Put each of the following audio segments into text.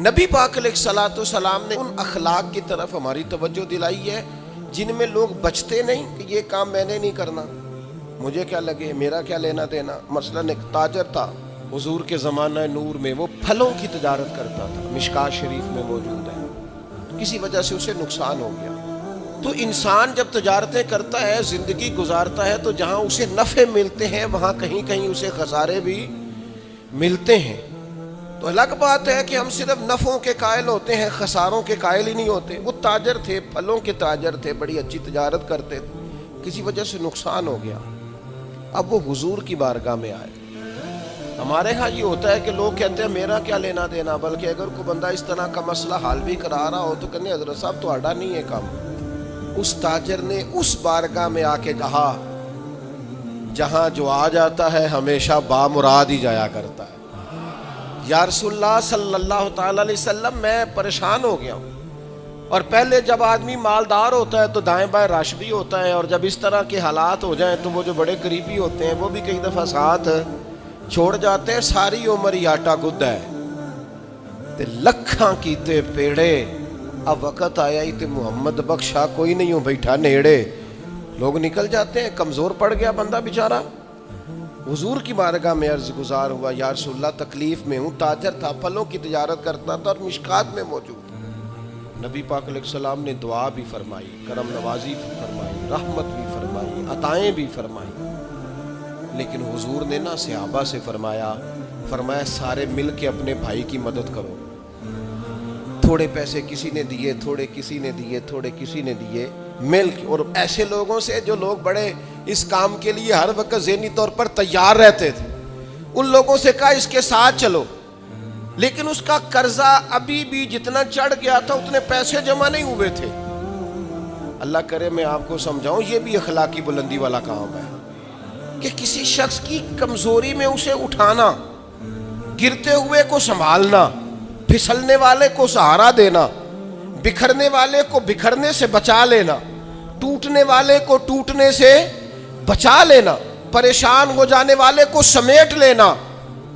نبی پاک علیہ الصلوۃ والسلام نے ان اخلاق کی طرف ہماری توجہ دلائی ہے جن میں لوگ بچتے نہیں کہ یہ کام میں نے نہیں کرنا، مجھے کیا لگے، میرا کیا لینا دینا۔ مثلاً ایک تاجر تھا حضور کے زمانہ نور میں، وہ پھلوں کی تجارت کرتا تھا، مشکات شریف میں موجود ہے، کسی وجہ سے اسے نقصان ہو گیا۔ تو انسان جب تجارتیں کرتا ہے، زندگی گزارتا ہے، تو جہاں اسے نفع ملتے ہیں وہاں کہیں کہیں اسے خسارے بھی ملتے ہیں۔ تو الگ بات ہے کہ ہم صرف نفعوں کے قائل ہوتے ہیں، خساروں کے قائل ہی نہیں ہوتے۔ وہ تاجر تھے، پھلوں کے تاجر تھے، بڑی اچھی تجارت کرتے تھے، کسی وجہ سے نقصان ہو گیا۔ اب وہ حضور کی بارگاہ میں آئے۔ ہمارے ہاں یہ ہوتا ہے کہ لوگ کہتے ہیں میرا کیا لینا دینا، بلکہ اگر کوئی بندہ اس طرح کا مسئلہ حل بھی کرا رہا ہو تو کہنے حضرت صاحب تو آڈا نہیں ہے کام۔ اس تاجر نے اس بارگاہ میں آ کے کہا جہاں جو آ جاتا ہے ہمیشہ بامراد ہی جایا کرتا ہے۔ یا رسول اللہ صلی اللہ تعالی علیہ وسلم، میں پریشان ہو گیا ہوں، اور پہلے جب آدمی مالدار ہوتا ہے تو دائیں بائیں رش بھی ہوتا ہے، اور جب اس طرح کے حالات ہو جائیں تو وہ جو بڑے قریبی ہوتے ہیں وہ بھی کئی دفعہ ساتھ چھوڑ جاتے ہیں۔ ساری عمر ہی آٹا گدا ہے تے لکھاں کیتے پیڑے، اب وقت آیا ہی تے محمد بخشا کوئی نہیں ہوں بیٹھا نیڑے، لوگ نکل جاتے ہیں، کمزور پڑ گیا بندہ بیچارہ۔ حضور کی بارگاہ میں عرض گزار ہوا، یا رسول اللہ تکلیف میں ہوں، تاجر تھا، پھلوں کی تجارت کرتا تھا اور مشکات میں موجود۔ نبی پاک علیہ السلام نے دعا بھی فرمائی، کرم نوازی بھی فرمائی، رحمت بھی فرمائی، عطائیں بھی فرمائی، لیکن حضور نے نا صحابہ سے فرمایا سارے مل کے اپنے بھائی کی مدد کرو۔ تھوڑے پیسے کسی نے دیے، تھوڑے کسی نے دیے، تھوڑے کسی نے دیے، مل کے، اور ایسے لوگوں سے جو لوگ بڑے اس کام کے لیے ہر وقت ذہنی طور پر تیار رہتے تھے، ان لوگوں سے کہا اس کے ساتھ چلو، لیکن اس کا قرضہ ابھی بھی جتنا چڑھ گیا تھا اتنے پیسے جمع نہیں ہوئے تھے۔ اللہ کرے میں آپ کو سمجھاؤں، یہ بھی اخلاقی بلندی والا کام ہے کہ کسی شخص کی کمزوری میں اسے اٹھانا، گرتے ہوئے کو سنبھالنا، پھسلنے والے کو سہارا دینا، بکھرنے والے کو بکھرنے سے بچا لینا، ٹوٹنے والے کو ٹوٹنے سے بچا لینا، پریشان ہو جانے والے کو سمیٹ لینا۔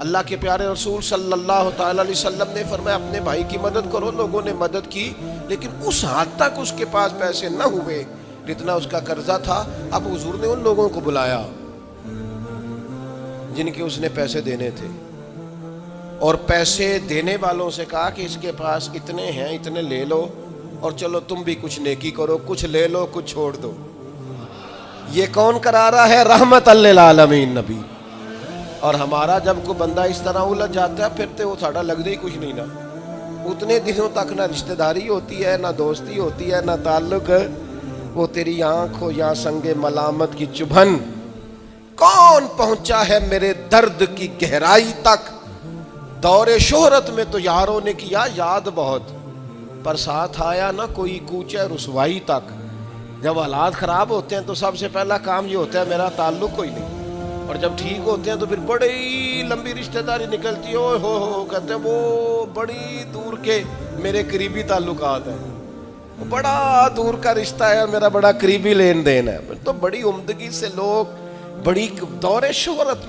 اللہ کے پیارے رسول صلی اللہ تعالی علیہ وسلم نے فرمایا اپنے بھائی کی مدد کرو۔ لوگوں نے مدد کی، لیکن اس حد تک اس کے پاس پیسے نہ ہوئے جتنا اس کا قرضہ تھا۔ اب حضور نے ان لوگوں کو بلایا جن کے اس نے پیسے دینے تھے، اور پیسے دینے والوں سے کہا کہ اس کے پاس اتنے ہیں، اتنے لے لو، اور چلو تم بھی کچھ نیکی کرو، کچھ لے لو کچھ چھوڑ دو۔ یہ کون کرا رہا ہے؟ رحمت للعالمین نبی۔ اور ہمارا جب کوئی بندہ اس طرح الجھ جاتا ہے پھر تو وہ ساڑھا لگتا ہی کچھ نہیں نا، اتنے دنوں تک نہ رشتہ داری ہوتی ہے، نہ دوستی ہوتی ہے، نہ تعلق۔ وہ تیری آنکھ ہو یا سنگ ملامت کی چبھن، کون پہنچا ہے میرے درد کی گہرائی تک؟ دور شہرت میں تو یاروں نے کیا یاد بہت، پر ساتھ آیا نہ کوئی کوچے رسوائی تک۔ جب حالات خراب ہوتے ہیں تو سب سے پہلا کام یہ ہوتا ہے میرا تعلق کوئی نہیں، اور جب ٹھیک ہوتے ہیں تو پھر بڑی لمبی رشتہ داری نکلتی ہے، ہو کہتے ہیں وہ بڑی دور کے میرے قریبی تعلقات ہیں، بڑا دور کا رشتہ ہے اور میرا بڑا قریبی لین دین ہے۔ تو بڑی عمدگی سے لوگ بڑی دور شہرت میں